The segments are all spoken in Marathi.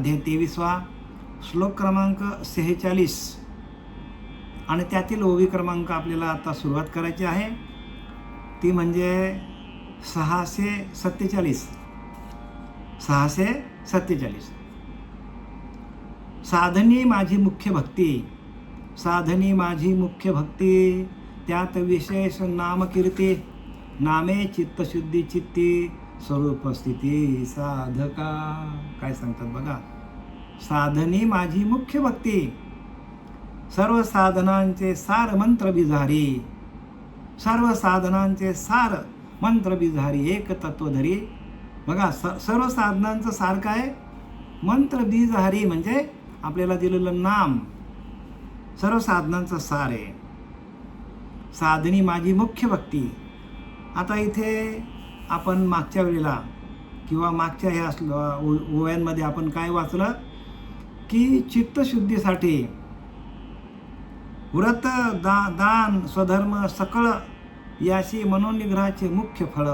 अध्याय 23वा श्लोक क्रमांक 46 आणि त्यातील ओवी क्रमांक आपल्याला आता सुरुवात करायची आहे. ती म्हणजे 647. साधनी माझी मुख्य भक्ती, साधनी माझी मुख्य भक्ती, त्यात विशेष नामकीर्ती, नामे चित्तशुद्धी चित्ती, स्वरूप स्थिती साधका. काय सांगतात बघा. साधनी माझी मुख्य भक्ती, सर्व साधनांचे सार मंत्र बिजारी, सर्व साधनांचे सार मंत्र बिजारी, एक तत्वधरी. बघा, सर्व साधनांचं सार काय? मंत्र बीजहारी, म्हणजे आपल्याला दिलेलं नाम सर्व साधनांचं सार आहे. साधनी माझी मुख्य भक्ती. आता इथे आपण मागच्या वेळेला किंवा मागच्या ह्या ओव्यांमध्ये आपण काय वाचलं की चित्तशुद्धीसाठी व्रत दान स्वधर्म सकळ याशी मनोनिग्रहाचे मुख्य फळ.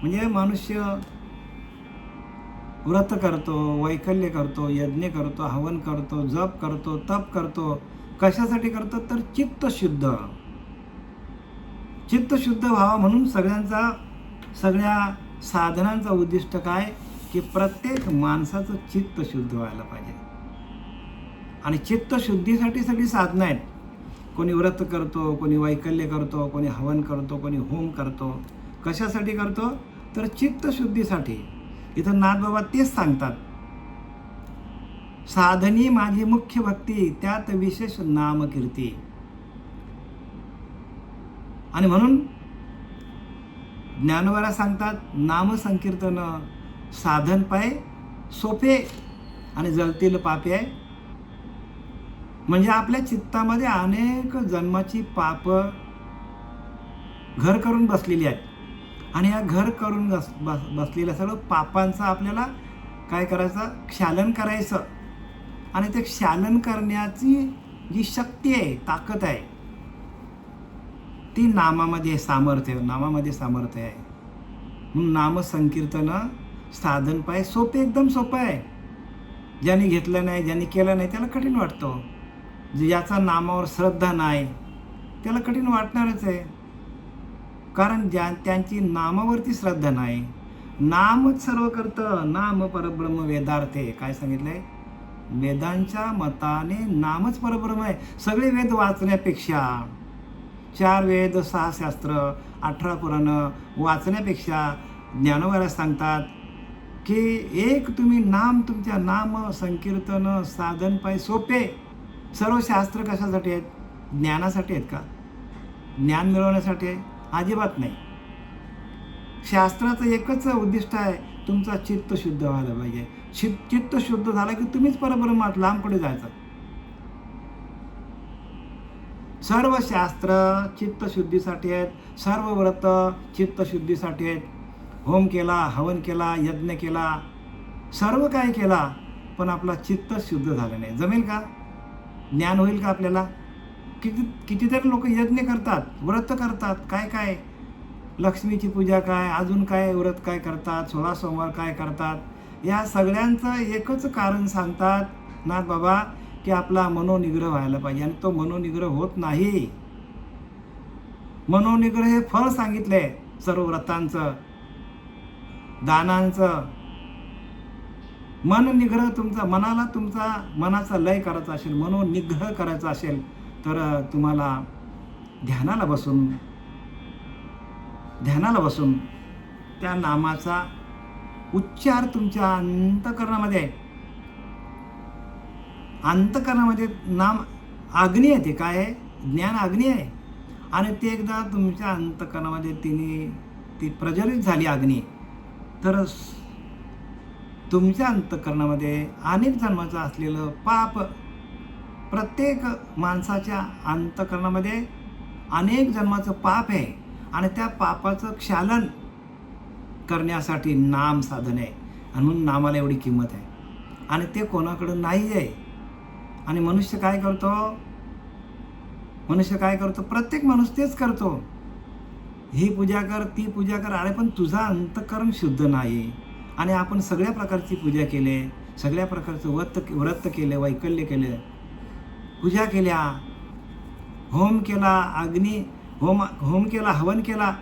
म्हणजे मनुष्य व्रत करतो, वैकल्य करतो, यज्ञ करतो, हवन करतो, जप करतो, तप करतो. कशासाठी करतो? तर चित्तशुद्ध व्हावा म्हणून सगळ्या साधनांचा उद्दिष्ट काय की प्रत्येक माणसाचं चित्त शुद्ध व्हायला पाहिजे. आणि चित्तशुद्धीसाठी सगळी साधनं आहेत. कोणी व्रत करतो, कोणी वैकल्य करतो, कोणी हवन करतो, कोणी होम करतो. कशासाठी करतो? तर चित्तशुद्धीसाठी. इथं नाथबाबा तेच सांगतात, साधनी माझी मुख्य भक्ती, त्यात विशेष नामकीर्ती. आणि म्हणून ज्ञानवरा सांगतात, नामसंकीर्तन साधन पाय सोपे आणि जळतील पापे. म्हणजे आपल्या चित्तामध्ये अनेक जन्माची पाप घर करून बसलेली आहेत. आणि या घर करून बसलेल्या सर्व पापांचं आपल्याला काय करायचं? क्षालन करायचं. आणि ते क्षालन करण्याची जी शक्ती आहे, ताकद आहे, ती नामामध्ये सामर्थ्य आहे. म्हणून नामसंकीर्तन साधन पाय सोपे, एकदम सोपं आहे. ज्यांनी घेतलं नाही, ज्यांनी केलं नाही, त्याला कठीण वाटतो. ज्याचा नामावर श्रद्धा नाही त्याला कठीण वाटणारच आहे. कारण त्यांची नामावरती श्रद्धा नाही. नामच सर्व करतं, नाम परब्रह्म वेदार्थे. काय सांगितलंय? वेदांच्या मताने नामच परब्रह्म आहे. सगळे वेद वाचण्यापेक्षा, 4 वेद 6 शास्त्र 18 पुराण वाचण्यापेक्षा ज्ञानवरा सांगतात की एक तुम्ही नाम, तुमच्या नाम संकीर्तन साधन पाय सोपे. सर्व शास्त्र कशासाठी आहेत? ज्ञानासाठी आहेत का? ज्ञान मिळवण्यासाठी आहे? अजिबात नाही. शास्त्राचं एकच उद्दिष्ट आहे, तुमचा चित्त शुद्ध व्हायला पाहिजे. चित्त शुद्ध झाला की तुम्हीच परब्रह्मात, लांब कुठे जायचं? सर्व शास्त्र चित्तशुद्धीसाठी आहेत, सर्व व्रत चित्तशुद्धीसाठी आहेत. होम केला, हवन केला, यज्ञ केला, सर्व काय केला, पण आपला चित्त शुद्ध झालं नाही. जमेल का? ज्ञान होईल का आपल्याला? कितीतरी लोक यज्ञ करतात, व्रत करतात, काय लक्ष्मीची पूजा काय, अजून काय व्रत काय करतात, 16 सोमवार काय करतात. या सगळ्यांचं एकच कारण सांगतात नाथ बाबा की आपला मनोनिग्रह व्हायला पाहिजे. आणि तो मनोनिग्रह होत नाही. मनोनिग्रह हे फळ सांगितलंय सर्व व्रतांचं, दानांचं. मननिग्रह तुमचा, मनाचा लय करायचा असेल, मनोनिग्रह करायचा असेल तर तुम्हाला ध्यानाला बसून त्या नामाचा उच्चार तुमच्या अंतकरणामध्ये नाम अग्नी आहे. ते काय आहे? ज्ञान अग्नी आहे. आणि ते एकदा तुमच्या अंतकरणामध्ये ती प्रज्वलित झाली अग्नी, तर तुमच्या अंतकरणामध्ये अनेक जन्माचं असलेलं पाप, प्रत्येक माणसाच्या अंतकरणामध्ये अनेक जन्माचं पाप आहे. आणि त्या पापाचं क्षालन करण्यासाठी नाम साधन आहे. आणि म्हणून नामाला एवढी किंमत आहे. आणि ते कोणाकडं नाही आहे. आणि मनुष्य काय करतो? प्रत्येक माणूस तेच करतो. ही पूजा कर, ती पूजा कर. अरे पण तुझा अंतःकरण शुद्ध नाही. आणि आपण सगळ्या प्रकारची पूजा केले, सगळ्या प्रकारचं व्रत केलं, वैकल्य केलं, पूजा केल्या, होम केला, होम केला, हवन केला,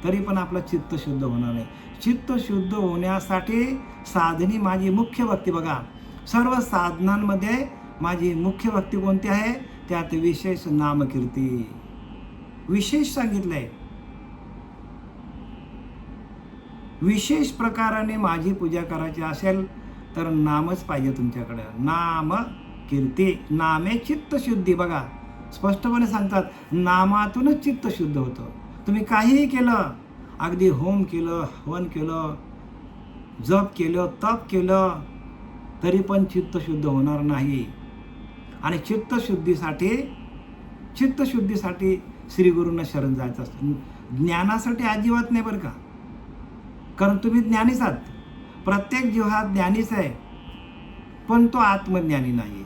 तरी पण आपलं चित्त शुद्ध होणार नाही. चित्त शुद्ध होण्यासाठी साधनी माझी मुख्य भक्ती. बघा, सर्व साधनांमध्ये माझी मुख्य भक्ती कोणती आहे? त्यात विशेष नामकीर्ती. विशेष सांगितलंय. विशेष प्रकाराने माझी पूजा करायची असेल तर नामच पाहिजे तुमच्याकडं. नाम कीर्ती, नामे चित्त शुद्धी. बघा, स्पष्टपणे सांगतात, नामातूनच चित्त शुद्ध होतं. तुम्ही काहीही केलं, अगदी होम केलं, हवन केलं, जप केलं, तप केलं, तरी पण चित्त शुद्ध होणार नाही. आणि चित्तशुद्धीसाठी श्री गुरूंना शरण जायचं असतं. ज्ञानासाठी अजिबात नाही बरं का, कारण तुम्ही ज्ञानीच आहात. प्रत्येक जीव हा ज्ञानीच आहे, पण तो आत्मज्ञानी नाही.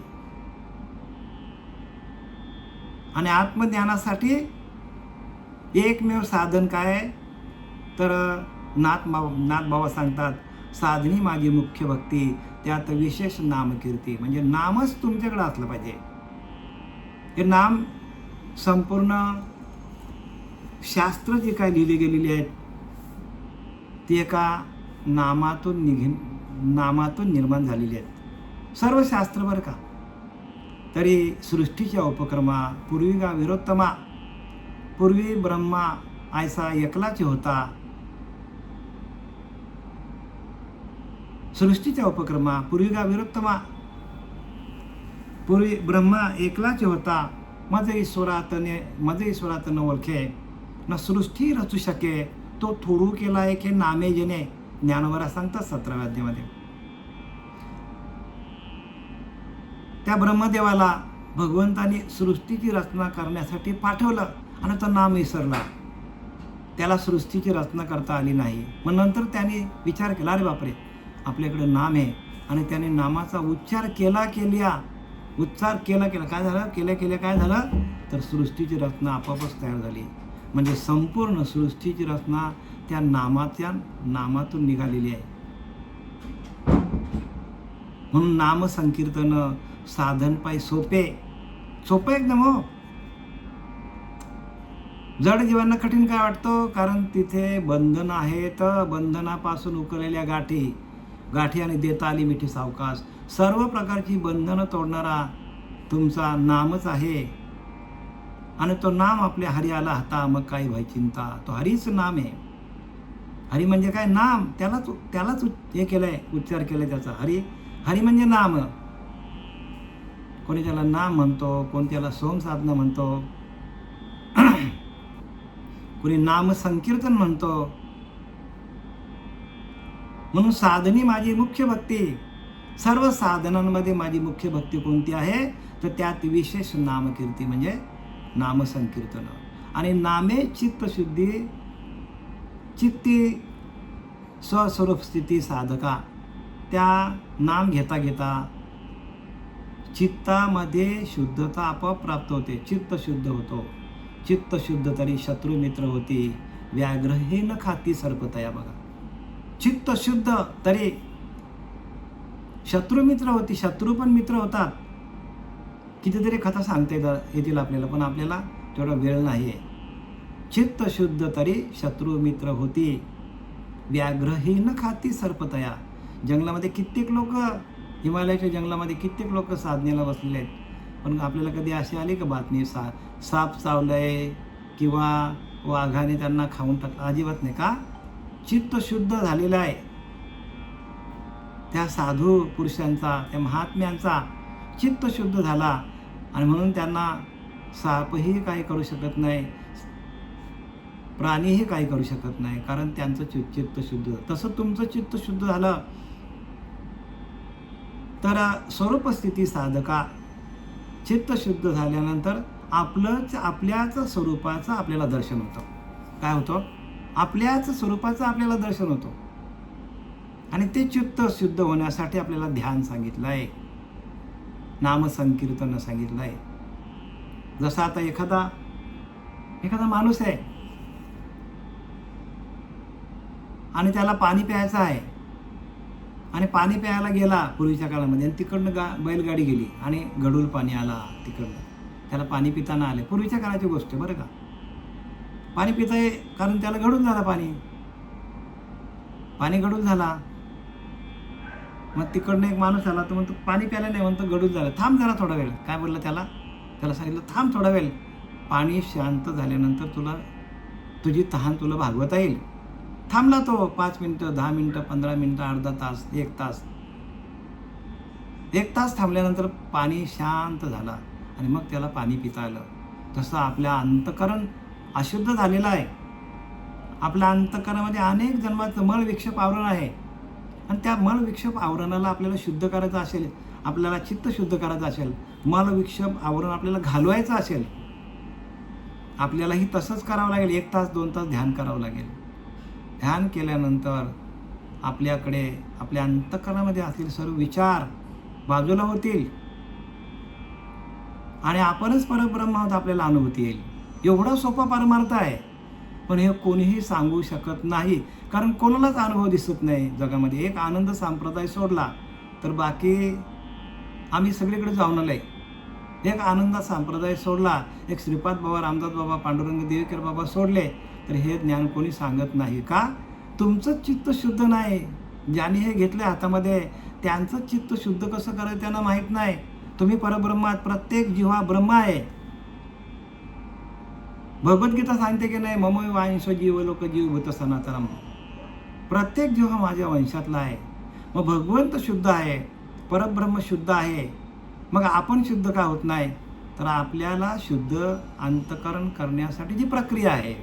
आणि आत्मज्ञानासाठी एकमेव साधन काय आहे? तर नाथ बाबा सांगतात, साधनी माझी मुख्य भक्ती, त्यात विशेष नामकीर्ती. म्हणजे नामच तुमच्याकडे असलं पाहिजे. हे नाम संपूर्ण शास्त्र जे काय लिहिली गेलेली आहेत ती एका नामातून निर्माण झालेली आहेत. सर्व शास्त्र बरं का. तरी सृष्टीच्या उपक्रमा पूर्वी गा विरोत्तमा, पूर्वी ब्रह्मा ऐसा एकलाच होता. सृष्टीच्या उपक्रमा पूर्वी गा विरोत्तमा, पूर्वी ब्रह्मा एकलाच होता. मज ईश्वरात न ओळखे, न सृष्टी रचू शके, तो थोडू केला एक हे नामे जेणे. ज्ञानवरा सांगतात 17व्या अध्यायामध्ये. त्या ब्रह्मदेवाला भगवंताने सृष्टीची रचना करण्यासाठी पाठवलं आणि तो नाम विसरला. त्याला सृष्टीची रचना करता आली नाही. मग नंतर त्याने विचार केला, अरे बापरे, आपल्याकडे नाम आहे. आणि त्याने नामाचा उच्चार केला काय झालं? काय झालं? तर सृष्टीची रचना आपोआपच तयार झाली. म्हणजे संपूर्ण सृष्टीची रचना त्या नामातून निघालेली आहे. म्हणून नाम संकीर्तन साधन पाय सोपे एकदम. हो, जड जीवांना कठीण काय वाटतं? कारण तिथे बंधन आहेत. बंधनापासून उकळलेल्या गाठी आणि देता आली मिठी सावकाश. सर्व प्रकारची बंधनं तोडणारा तुमचा नामच आहे. आणि तो नाम आपल्या हरी आला हाता, मग काही भय चिंता. तो हरीच नाम आहे. हरी म्हणजे काय? नाम. त्यालाच हे केलंय, उच्चार केलाय त्याचा. हरी म्हणजे नाम. कोणी त्याला नाम म्हणतो, कोणी त्याला सोम साधना म्हणतो, कोणी नाम संकीर्तन म्हणतो. म्हणून साधनी माझी मुख्य भक्ती. सर्व साधनांमध्ये माझी मुख्य भक्ती कोणती आहे? तर त्यात विशेष नामकीर्ती म्हणजे नामसंकीर्तन. आणि नामे चित्तशुद्धी, चित्ती स्वस्वरूप स्थिती साधका. त्या नाम घेता चित्तामध्ये शुद्धता आपोआप प्राप्त होते. चित्त शुद्ध होतो. चित्त शुद्ध तरी शत्रू मित्र होती, व्याघ्रही न खाती सर्पतया. बघा, चित्त शुद्ध तरी शत्रू मित्र होती. शत्रू पण मित्र होतात. कितीतरी कथा सांगता येतील आपल्याला, पण आपल्याला तेवढा वेळ नाही आहे. चित्त शुद्ध तरी शत्रू मित्र होती, व्याघ्रही न खाती सर्पतया. जंगलामध्ये कित्येक लोक, हिमालयाच्या जंगलामध्ये कित्येक लोक साधनेला बसलेले आहेत. पण आपल्याला कधी अशी आली का बातमी, साप चावलंय किंवा वाघाने त्यांना खाऊन टाकलं? अजिबात नाही. का? चित्त शुद्ध झालेलं आहे. त्या साधू पुरुषांचा, त्या महात्म्यांचा चित्त शुद्ध झाला. आणि म्हणून त्यांना सापही काही करू शकत नाही, प्राणीही काही करू शकत नाही, कारण त्यांचं चित्त शुद्ध. तसं तुमचं चित्त शुद्ध झालं तर स्वरूपस्थिती साधका. चित्त शुद्ध झाल्यानंतर आपल्याच स्वरूपाचं आपल्याला दर्शन होतं. काय होतं? आपल्याच स्वरूपाचं आपल्याला दर्शन होतं. आणि ते चित्त शुद्ध होण्यासाठी आपल्याला ध्यान सांगितलं आहे, नामसंकीर्तन सांगितलं आहे. जसं आता एखादा माणूस आहे आणि त्याला पाणी प्यायचं आहे, आणि पाणी प्यायला गेला पूर्वीच्या काळामध्ये आणि तिकडनं बैलगाडी गेली आणि गडूळ पाणी आला तिकडनं, त्याला पाणी पिताना आले. पूर्वीच्या काळाची गोष्ट बरं का. पाणी पिताय कारण त्याला गडूळ झाला, पाणी गडूळ झाला. मग तिकडनं एक माणूस आला, तो म्हणतो पाणी प्यायला नाही, म्हणतो गडूळ झालं, थांब जरा थोडा वेळ. काय बोललं त्याला सांगितलं थांब थोडा वेळ, पाणी शांत झाल्यानंतर तुझी तहान तुला भागवता येईल. थांबला तो 5 मिनटं, 10 मिनटं, 15 मिनटं, अर्धा तास, 1 तास. 1 तास थांबल्यानंतर पाणी शांत झाला आणि मग त्याला पाणी पिता आलं. तसं आपल्या अंतःकरण अशुद्ध झालेलं आहे. आपल्या अंतःकरणामध्ये अनेक जन्माचं मळ विक्षेप आवरण आहे आणि त्या मळ विक्षेप आवरणाला आपल्याला शुद्ध करायचं असेल, आपल्याला चित्त शुद्ध करायचं असेल, मल विक्षेप आवरण आपल्याला घालवायचं असेल, आपल्यालाही तसंच करावं लागेल. 1 तास 2 तास ध्यान करावं लागेल. ध्यान केल्यानंतर आपल्याकडे आपल्या अंतःकरणामध्ये असलेले सर्व विचार बाजूला होतील आणि आपणच परब्रह्म आहोत आपल्याला अनुभूती येईल. एवढा सोपा परमार्थ आहे, पण हे कोणीही सांगू शकत नाही, कारण कोणालाच अनुभव दिसत नाही जगामध्ये. एक आनंद संप्रदाय सोडला तर बाकी आम्ही सगळीकडे जाऊन आलोय. एक आनंद संप्रदाय सोडला, एक श्रीपाद बाबा, रामदास बाबा, पांडुरंग देवकर बाबा सोडले तर हे ज्ञान कोणी सांगत नाही. का? तुमचं चित्त शुद्ध नाही. ज्यांनी हे घेतले हातामध्ये त्यांचं चित्त शुद्ध कसं करायचं त्यांना माहीत नाही. तुम्ही परब्रह्म आहात, प्रत्येक जीव हा ब्रह्म आहे. भगवद्गीता सांगते की नाही, मम वांश जीव लोक जीव भूत सनातनम. प्रत्येक जीव हा माझ्या वंशातला आहे. मग भगवंत शुद्ध आहे, परब्रह्म शुद्ध आहे, मग आपण शुद्ध का होत नाही? तर आपल्याला शुद्ध अंतःकरण करण्यासाठी जी प्रक्रिया आहे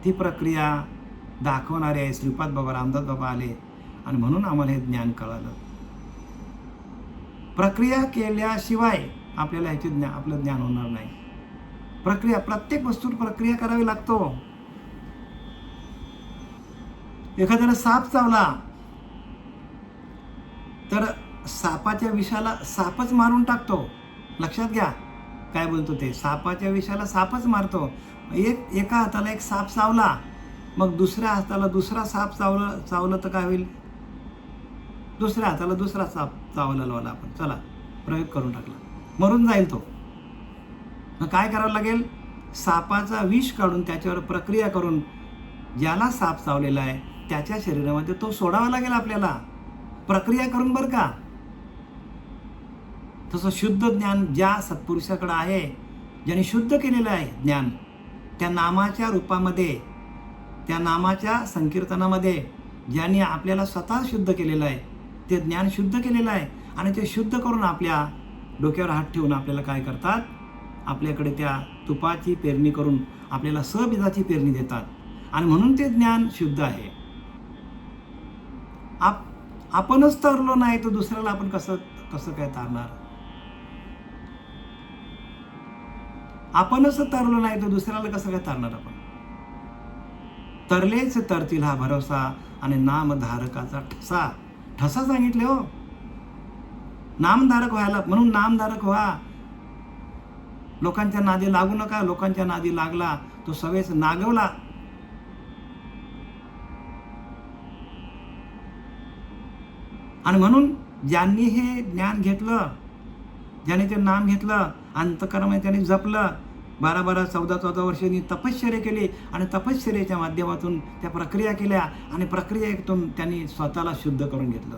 ती प्रक्रिया दाखवणारे आहे श्रीपाद बाबा, रामदास बाबा आले आणि म्हणून आम्हाला हे ज्ञान कळालं. प्रक्रिया केल्याशिवाय आपल्याला ह्याचे आपलं ज्ञान होणार नाही. प्रक्रिया, प्रत्येक वस्तूवर प्रक्रिया करावी लागतो. एखाद्याला साप चावला तर सापाच्या विषाला सापच मारून टाकतो. लक्षात घ्या काय बोलतो ते. सापाच्या विषाला सापच मारतो. एका हाताला एक साप चावला, मग दुसऱ्या हाताला दुसरा साप चावलं तर काय होईल? दुसऱ्या हाताला दुसरा साप चावला लावला आपण, चला प्रयोग करून टाकला, मरून जाईल तो. मग काय करावं लागेल? सापाचा विष काढून त्याच्यावर प्रक्रिया करून ज्याला साप चावलेला आहे त्याच्या शरीरामध्ये तो सोडावा लागेल आपल्याला, प्रक्रिया करून बरं का. तसं शुद्ध ज्ञान ज्या सत्पुरुषाकडे आहे, ज्याने शुद्ध केलेलं आहे ज्ञान, त्या नामाच्या रूपामध्ये, त्या नामाच्या संकीर्तनामध्ये ज्यांनी आपल्याला स्वतः शुद्ध केलेलं आहे, ते ज्ञान शुद्ध केलेलं आहे आणि ते शुद्ध करून आपल्या डोक्यावर हात ठेवून आपल्याला काय करतात? आपल्याकडे त्या तुपाची पेरणी करून आपल्याला सबीजाची पेरणी देतात आणि म्हणून ते ज्ञान शुद्ध आहे. आपणच तरलो नाही तर दुसऱ्याला आपण कसं काय तारणार? आपणच तरलो नाही तर दुसऱ्याला कसं काय तारणार आपण? तरलेच तरतील हा भरोसा आणि नामधारकाचा ठसा सांगितले हो. नामधारक व्हायला, म्हणून नामधारक व्हा. लोकांच्या नादी लागू नका. लोकांच्या नादी लागला तो सवेच नागवला. आणि म्हणून ज्यांनी हे ज्ञान घेतलं, ज्याने ते नाम घेतलं, अंतःकरणामध्ये त्यांनी जपलं, 12-12, 14-14 वर्षांनी तपश्चर्या केली आणि तपश्चर्याच्या माध्यमातून त्या प्रक्रिया केल्या आणि प्रक्रियेतून त्यांनी स्वतःला शुद्ध करून घेतलं.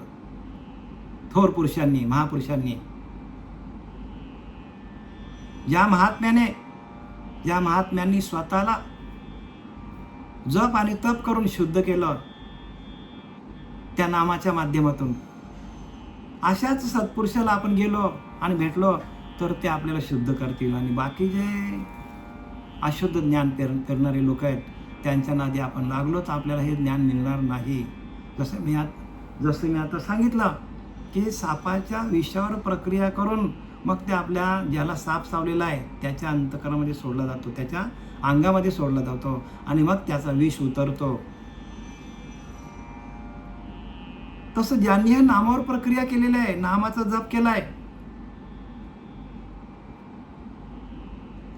थोर पुरुषांनी, महापुरुषांनी, ज्या महात्म्यांनी स्वतःला जप आणि तप करून शुद्ध केलं त्या नामाच्या माध्यमातून, अशाच सत्पुरुषाला आपण गेलो आणि भेटलो तर ते आपल्याला शुद्ध करतील. आणि बाकी जे अशुद्ध ज्ञान करणारे लोक आहेत त्यांच्या नादी आपण लागलो तर आपल्याला हे ज्ञान मिळणार नाही. जसं मी आता सांगितलं की सापाच्या विषावर प्रक्रिया करून मग ते आपल्या ज्याला साप चावलेला आहे त्याच्या अंतःकरणामध्ये सोडला जातो, त्याच्या अंगामध्ये सोडला जातो आणि मग त्याचा विष उतरतो. तसं ज्यांनी हे नामावर प्रक्रिया केलेली आहे, नामाचा जप केलाय,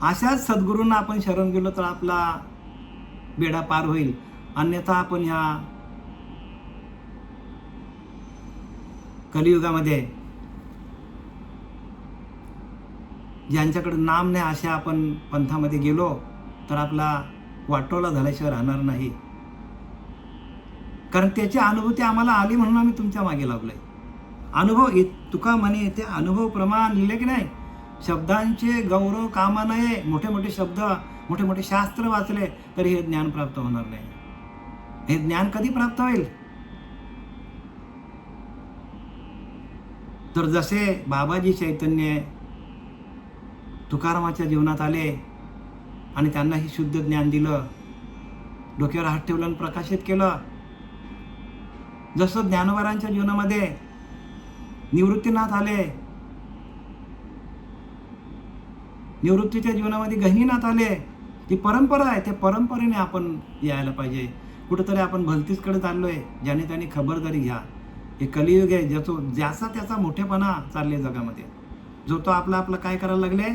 अशाच सद्गुरूंना आपण शरण गेलो तर आपला बेडा पार होईल. अन्यथा आपण ह्या कलियुगामध्ये ज्यांच्याकडे नाम नाही अशा आपण पंथामध्ये गेलो तर आपला वाटोळा झाल्याशिवाय राहणार नाही. कारण त्याची अनुभूती आम्हाला आली म्हणून आम्ही तुमच्या मागे लागलोय. अनुभव तुका म्हणे ते अनुभव प्रमाण लिहिले की नाही. शब्दांचे गौरव कामा नये. मोठे मोठे शब्द मोठे मोठे शास्त्र वाचले तरी हे ज्ञान प्राप्त होणार नाही. हे ज्ञान कधी प्राप्त होईल? तर जसे बाबाजी चैतन्य तुकारामाच्या जीवनात आले आणि त्यांना ही शुद्ध ज्ञान दिलं, डोक्यावर हात ठेवलं आणि प्रकाशित केलं. जसं ज्ञानोबारांच्या जीवनामध्ये निवृत्तीनाथ आले, निवृत्तीच्या जीवनामध्ये गहिनीनाथ आले. ती परंपरा आहे. त्या परंपरेने आपण यायला पाहिजे. कुठंतरी आपण भलतीचकडे चाललोय. ज्याने त्याने खबरदारी घ्या. हे कलियुग आहे. ज्याचा त्याचा मोठेपणा चालले जगामध्ये. जो तो आपला काय करायला लागले,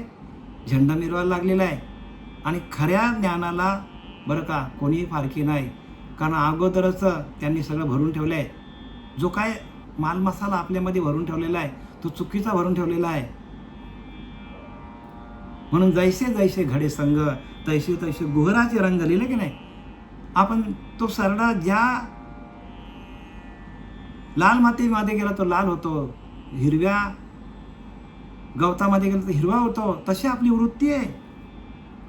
झेंडा मिरवायला लागलेला आहे. आणि खऱ्या ज्ञानाला बरं का कोणीही फारकी नाही. कारण अगोदरच त्यांनी सगळं भरून ठेवलं आहे. जो काय मालमसाला आपल्यामध्ये भरून ठेवलेला आहे तो चुकीचा भरून ठेवलेला आहे. म्हणून जैसे जैसे घडे संग तैसे तैसे गुहराचे रंग लिहिले की नाही. आपण तो सरडा ज्या लाल मातीमध्ये गेला तो लाल होतो, हिरव्या गवतामध्ये गेला तर हिरवा होतो. तशी आपली वृत्ती आहे.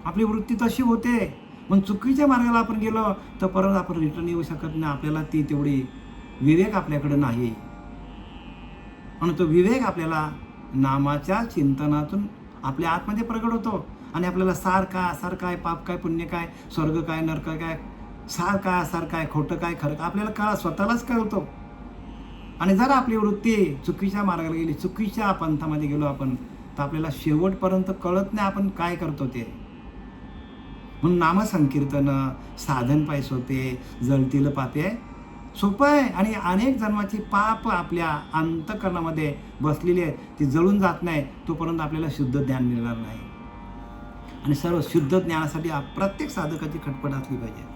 आपली वृत्ती तशी होते. मग चुकीच्या मार्गाला आपण गेलो तर परत आपण रिटर्न येऊ शकत नाही. आपल्याला ती तेवढी विवेक आपल्याकडे नाही. आणि तो विवेक आपल्याला नामाच्या चिंतनातून आपल्या आतमध्ये प्रगट होतो. आणि आपल्याला सार काय, पाप काय, पुण्य काय, स्वर्ग काय, नरक काय, सार काय, खोटं काय, खरं काय आपल्याला स्वतःलाच कळतो. आणि जर आपली वृत्ती चुकीच्या मार्गाला गेली, चुकीच्या पंथामध्ये गेलो आपण, तर आपल्याला शेवटपर्यंत कळत नाही आपण काय करतो ते. म्हणून नामसंकीर्तन साधन पायस होते, जळतील पापे सोपं आहे. आणि अनेक जन्माची पाप आपल्या अंतःकरणामध्ये बसलेली आहेत, ती जळून जात नाही तोपर्यंत आपल्याला शुद्ध ज्ञान मिळणार नाही. आणि सर्व शुद्ध ज्ञानासाठी प्रत्येक साधकाची खटपट असली पाहिजे.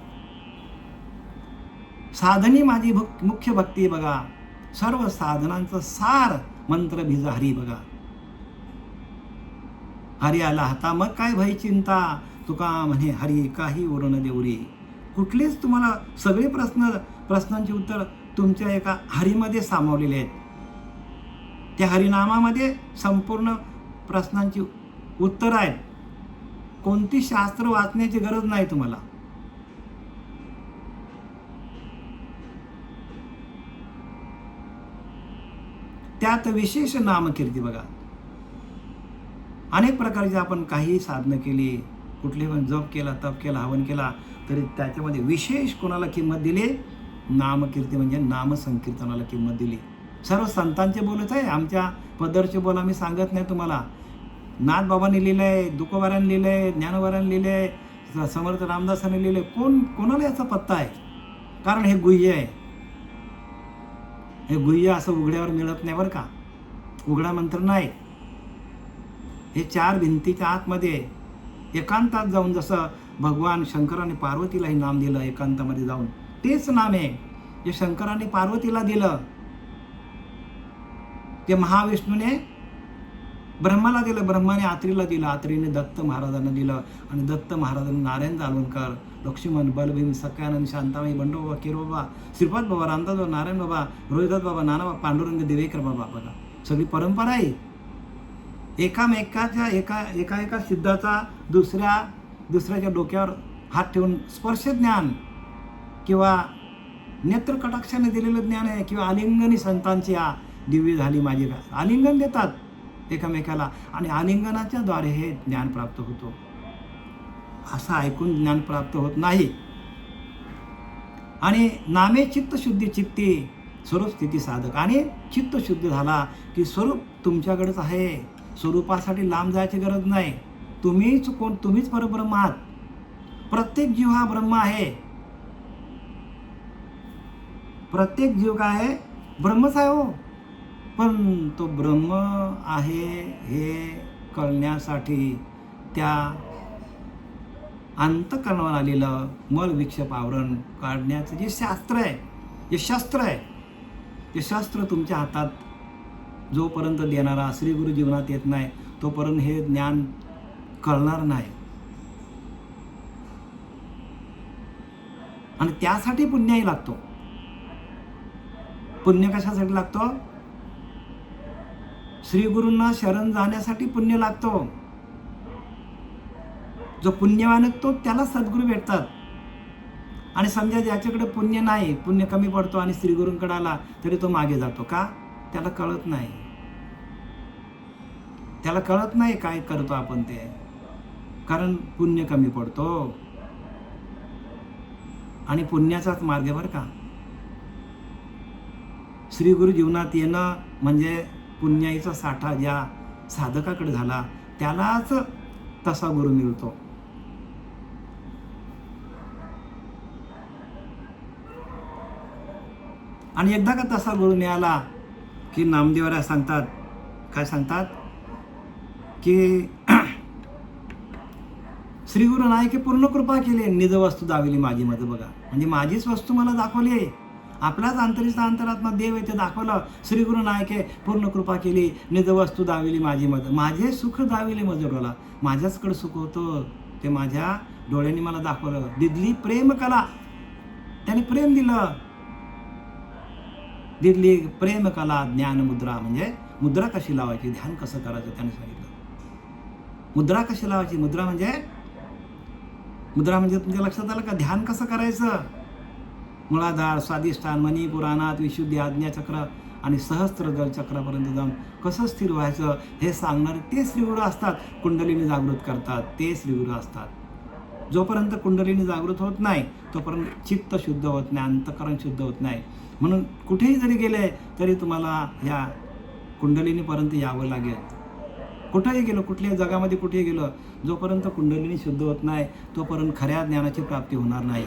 साधनी माझी मुख्य भक्ती बघा. सर्व साधनांचं सार मंत्र बीज हरी बघा. हरी आला हाता मग काय भय चिंता, तुका म्हणे हरी काही उरण देवरी. कुठलेच तुम्हाला सगळे प्रश्नांची उत्तर तुमच्या एका हरीमध्ये सामावलेले आहेत. त्या हरिनामामध्ये संपूर्ण प्रश्नांची उत्तर आहेत. कोणती शास्त्र वाचण्याची गरज नाही तुम्हाला. त्यात विशेष नामकीर्ती बघा. अनेक प्रकारचे आपण काही साधनं केली, कुठले पण जप केला, तप केला, हवन केला, तरी त्याच्यामध्ये विशेष कोणाला किंमत दिली? नामकीर्ती म्हणजे नामसंकीर्तनाला किंमत दिली. सर्व संतांचे बोलच आहे. आमच्या पदरचे बोल आम्ही सांगत नाही तुम्हाला. नाथबाबांनी लिहिलं आहे, तुकोबारांनी लिहिलं आहे, ज्ञानोबारांनी लिहिलं आहे, समर्थ रामदासांनी लिहिलं आहे. कोणाला याचा पत्ता आहे? कारण हे गुह्य आहे. हे गुह्य असं उघड्यावर मिळत नाही बरं का. उघडा मंत्र नाही. हे चार भिंतीच्या आतमध्ये एकांतात जाऊन, जसं भगवान शंकराने पार्वतीला हे नाम दिलं एकांतामध्ये जाऊन, तेच नाम आहे जे शंकराने पार्वतीला दिलं, ते महाविष्णूने ब्रह्माला दिलं, ब्रह्माने आत्रीला दिलं, आत्रीने दत्त महाराजांना दिलं, आणि दत्त महाराजांनी नारायण जालवणकर, लक्ष्मण, बलभीम, सत्यानंद, शांताबाई, बंडोबा, किरोबा, श्रीपाद बाबा, रामदास बाबा, नारायण बाबा, रोहिदास बाबा, नानाबा, पांडुरंग, देवेकर बाबा बघा. सगळी परंपरा आहे. एकामेकाच्या एका सिद्धाचा दुसऱ्याच्या डोक्यावर हात ठेवून स्पर्श ज्ञान किंवा नेत्र कटाक्षाने दिलेलं ज्ञान आहे. किंवा आलिंगनी संतांची दिव्य झाली माझी, आलिंगन देतात एकामेकाला, आणि आलिंगनाच्या द्वारे हे ज्ञान प्राप्त होतो. असं ऐकून ज्ञान प्राप्त होत नाही. आणि नामे चित्त शुद्धी चित्ती स्वरूप स्थिती साधक. आणि चित्त शुद्ध झाला की स्वरूप तुमच्याकडेच आहे. स्वरूपासाठी लांब जायची गरज नाही. तुम्हीच परब्रह्म आहात. प्रत्येक जीव हा ब्रह्म आहे. प्रत्येक जीव काय आहे? ब्रह्मच आहे हो. पण तो ब्रह्म आहे हे कळण्यासाठी त्या अंतःकरणावर आलेलं मल विक्षेप आवरण काढण्याचं जे शास्त्र आहे, जे शस्त्र आहे, ते शस्त्र तुमच्या हातात जोपर्यंत देणारा श्रीगुरु जीवनात येत नाही तोपर्यंत हे ज्ञान कळणार नाही. आणि त्यासाठी पुण्यही लागतो. पुण्य कशासाठी लागतो? श्रीगुरूंना शरण जाण्यासाठी पुण्य लागतो. जो पुण्यवान असतो त्याला सद्गुरू भेटतात. आणि समजा ज्याच्याकडे पुण्य नाही, पुण्य कमी पडतो आणि श्रीगुरूंकडे आला तरी तो मागे जातो. का? त्याला कळत नाही. त्याला कळत नाही काय करतो आपण ते, कारण पुण्य कमी पडतो. आणि पुण्याचाच मार्ग बरं का. श्रीगुरु जीवनात येणं म्हणजे पुण्याईचा साठा ज्या साधकाकडे झाला त्यालाच तसा गुरु मिळतो. आणि एकदा का तसा गुरु मिळाला की नामदेवराय सांगतात, काय सांगतात की श्रीगुरु नायके पूर्ण कृपा केली, निज वस्तू दाविली माझी मत. बघा, म्हणजे माझीच वस्तू मला दाखवली आहे. आपल्याच अंतरीचा अंतरात्मा देव आहे ते दाखवलं. श्रीगुरु नायके पूर्ण कृपा केली, निज वस्तू दाविली माझी मत. माझे सुख दाविले मज डोला. माझ्याचकडे सुख होतं ते माझ्या डोळ्यांनी मला दाखवलं. दिदली प्रेम कला, त्याने प्रेम दिलं. दिदली प्रेम कला ज्ञान मुद्रा, म्हणजे मुद्रा कशी लावायची, ध्यान कसं करायचं त्याने सांगितलं. मुद्रा कशी लावायची, मुद्रा म्हणजे तुमच्या लक्षात आलं का? ध्यान कसं करायचं. मुळाधार, स्वाधिष्ठान, मणिपुराणात, विशुद्धी, आज्ञाचक्र आणि सहस्त्र जलचक्रापर्यंत जाऊन कसं स्थिर व्हायचं हे सांगणारे ते श्रीगुरु असतात. कुंडलीने जागृत करतात ते श्रीगुरु असतात. जोपर्यंत कुंडलीने जागृत होत नाही तोपर्यंत चित्त शुद्ध होत नाही, अंतःकरण शुद्ध होत नाही. म्हणून कुठेही जरी गेले तरी तुम्हाला ह्या कुंडलिनीपर्यंत यावं लागेल. कुठेही गेलो, कुठल्याही जगामध्ये कुठेही गेलो, जोपर्यंत कुंडलिनी शुद्ध होत नाही तोपर्यंत खऱ्या ज्ञानाची प्राप्ती होणार नाही.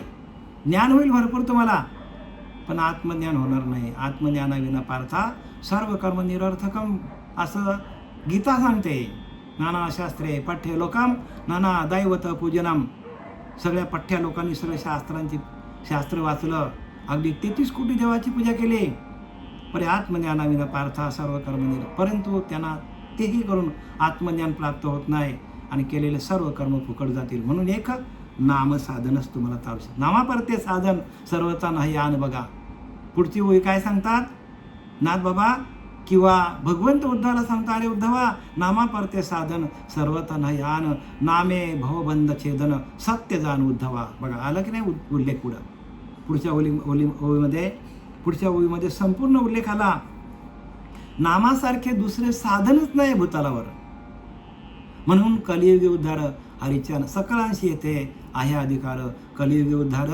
ज्ञान होईल भरपूर तुम्हाला, पण आत्मज्ञान होणार नाही. आत्मज्ञानाविना पार्था सर्व कर्म निरर्थकम, असं गीता सांगते. नाना शास्त्रे पठ्य लोकम नाना दैवत पूजनम. सगळ्या पठ्या लोकांनी सगळ्या शास्त्र वाचलं, अगदी 33 कोटी देवाची पूजा केली, पण आत्मज्ञानाविना पार्था सर्व कर्म परंतु त्यांना तेही करून आत्मज्ञान प्राप्त होत नाही आणि केलेले सर्व कर्म फुकट जातील. म्हणून एक नामसाधनच तुम्हाला आवश्यक. नामापरते साधन सर्वता नाही आन. बघा पुढची ओळी काय सांगतात नाथ बाबा, किंवा भगवंत उद्धवाला सांगता, अरे उद्धवा, नामापरते साधन सर्वता नाही आन, नामे भवबंध छेदन सत्य जाण उद्धवा. बघा आलं की नाही उल्लेख पुढच्या पुढच्या ओळीमध्ये संपूर्ण उल्लेख आला. नामासारखे दुसरे साधनच नाही भूतलावर. म्हणून कलियुगी उद्धार हरीच्या सकळांशी येते आहे अधिकार. कलियुगी उद्धार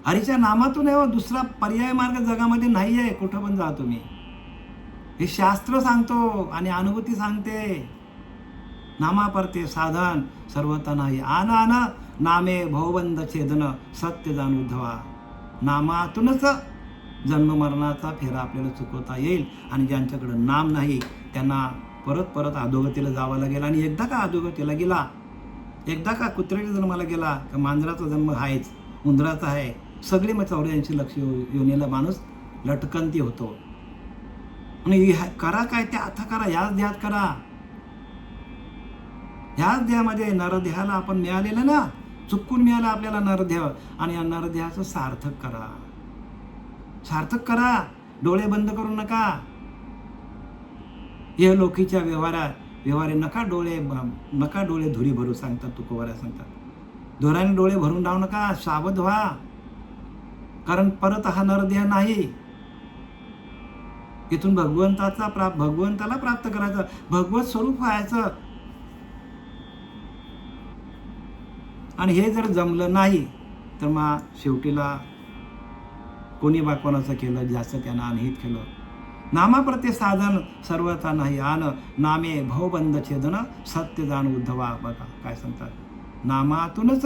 हरीच्या नामातून आहे. दुसरा पर्याय मार्ग जगामध्ये नाही आहे. कुठं पण जा तुम्ही, हे शास्त्र सांगतो आणि अनुभूती सांगते. नामापरते साधन सर्वता नाही आन आन, नामे भवबंध छेदन सत्य जाण उद्धवा. नामातूनच जन्म मरणाचा फेरा आपल्याला चुकवता येईल. आणि ज्यांच्याकडे नाम नाही त्यांना परत परत अधोगतीला जावं लागेल. आणि एकदा का अधोगतीला गेला, एकदा का कुत्र्याच्या जन्माला गेला का मांजराचा जन्म आहेच, उंदराचा आहे, सगळे मग 84 लक्ष योनीला माणूस लटकंती होतो. आणि करा काय ते आता करा, ह्याच देहात करा. ह्याच देहामध्ये नरदेहाला आपण मिळालेलं ना, चुकून मिळालं आपल्याला नरदेह, आणि या नरदेहाचं सार्थक करा. सार्थक करा, डोळे बंद करू नका. हे लोकीच्या व्यवहारे नका डोळे धुरी भरू सांगतात तुकोबाऱ्या सांगतात. धुराने डोळे भरून राहू नका, सावध व्हा. कारण परत हा नरदेह नाही. इथून भगवंताला प्राप्त करायचं, भगवत स्वरूप व्हायचं. आणि हे जर जमलं नाही तर मग शेवटीला कोणी कोणाचं केलं, जास्त त्यानं अनहित केलं. नामाप्रते साधन सर्वता नाही आन, नामे भवबंध छेदन सत्य जाण उद्धवा. बघा काय सांगतात, नामातूनच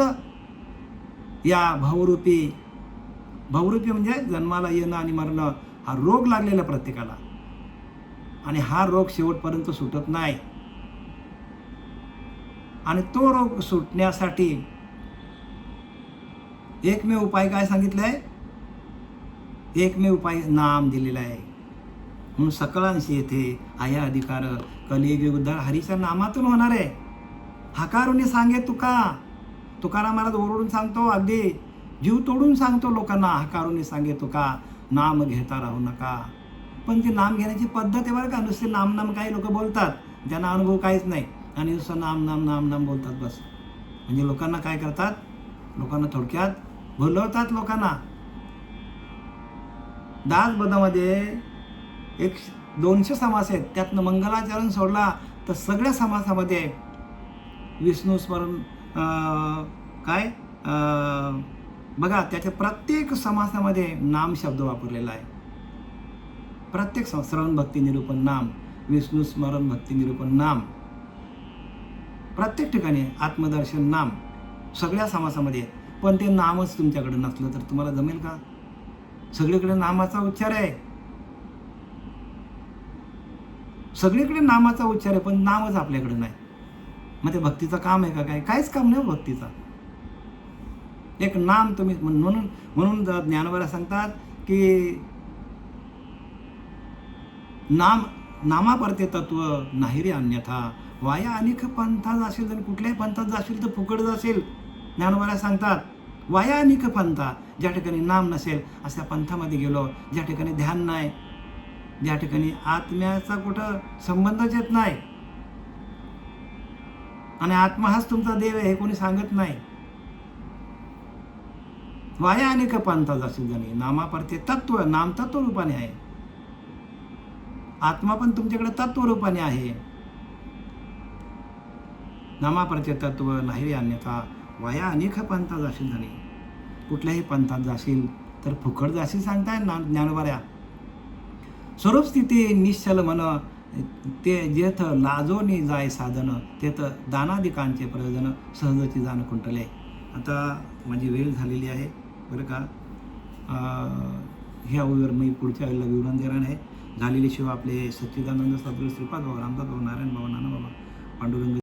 या भवरूपी म्हणजे जन्माला येणं आणि मरणं हा रोग लागलेला प्रत्येकाला, आणि हा रोग शेवटपर्यंत सुटत नाही. आणि तो रोग सुटण्यासाठी एकमेव उपाय काय सांगितलंय? एकमेव उपाय नाम दिलेला आहे. म्हणून सकळांशी येथे आया अधिकार कलियुगी उद्धार हरीच्या नामातून होणार आहे. हकारुनी सांगे तुकाराम महाराज ओरडून सांगतो, अगदी जीव तोडून सांगतो लोकांना, हकारुनी सांगे तुका नाम घेता राहू नका. पण ती नाम घेण्याची पद्धत आहे बरं का. नुसते नाम काही लोक बोलतात, ज्यांना अनुभव काहीच नाही आणि नुसतं नाम बोलतात बस. म्हणजे लोकांना काय करतात, लोकांना थोडक्यात भुलवतात लोकांना. दासबोधामध्ये 200 समास आहेत, त्यातनं मंगलाचरण सोडला तर सगळ्या समासामध्ये विष्णू स्मरण बघा, त्याच्या प्रत्येक समासामध्ये नाम शब्द वापरलेला आहे. प्रत्येक श्रवण भक्ती निरूपण नाम, विष्णू स्मरण भक्ती निरूपण नाम, प्रत्येक ठिकाणी आत्मदर्शन नाम, सगळ्या समासामध्ये. पण ते नामच तुमच्याकडे नसलं तर तुम्हाला जमेल का? सगळीकडे नामाचा उच्चार आहे, सगळीकडे नामाचा उच्चार आहे, पण नामच आपल्याकडे नाही. मग ते भक्तीचं काम आहे का? काहीच काम नाही भक्तीचा. एक नाम तुम्ही म्हणून ज्ञानोबा सांगतात की नामा परते तत्व नाही रे अन्यथा, वाया अनेक पंथात जाशील तर कुठल्याही पंथात जाशील तर फुकट जाशील. ज्ञानोबा सांगतात वाया अनेक पंथा, ज्या ठिकाणी नाम नसेल अशा पंथामध्ये गेलो, ज्या ठिकाणी ध्यान नाही, ज्या ठिकाणी आत्म्याचा कुठं संबंधच येत नाही आणि आत्मा हाच तुमचा देव आहे हे कोणी सांगत नाही. वाया अनेक पंथा जाशील जणी, नामापरते तत्व, नाम तत्व रूपाने आहे, आत्मा पण तुमच्याकडे तत्व रूपाने आहे. नामापरते तत्व नाही रे अन्यथा, वाया अनेक पंथा जाशील जणी, कुठल्याही पंथात जाशील तर फुकट जाशील सांगताय ज्ञानोबा. स्वरूप स्थिती निश्चल मन, ते जेथ लाजोनी जाय साधन, तेथ दानादिकांचे प्रयोजन सहजची जाण खुंटले. आता माझी वेळ झालेली आहे बरं का. ह्या वेळेवर मी पुढच्या वेळेला विवरण देणार आहे. झालेली शिवाय आपले सच्चिदानंद सद्गुरू श्रीपाद बाबा, रामदास बाबा, नारायण बाबा, नाना बाबा, पांडुरंग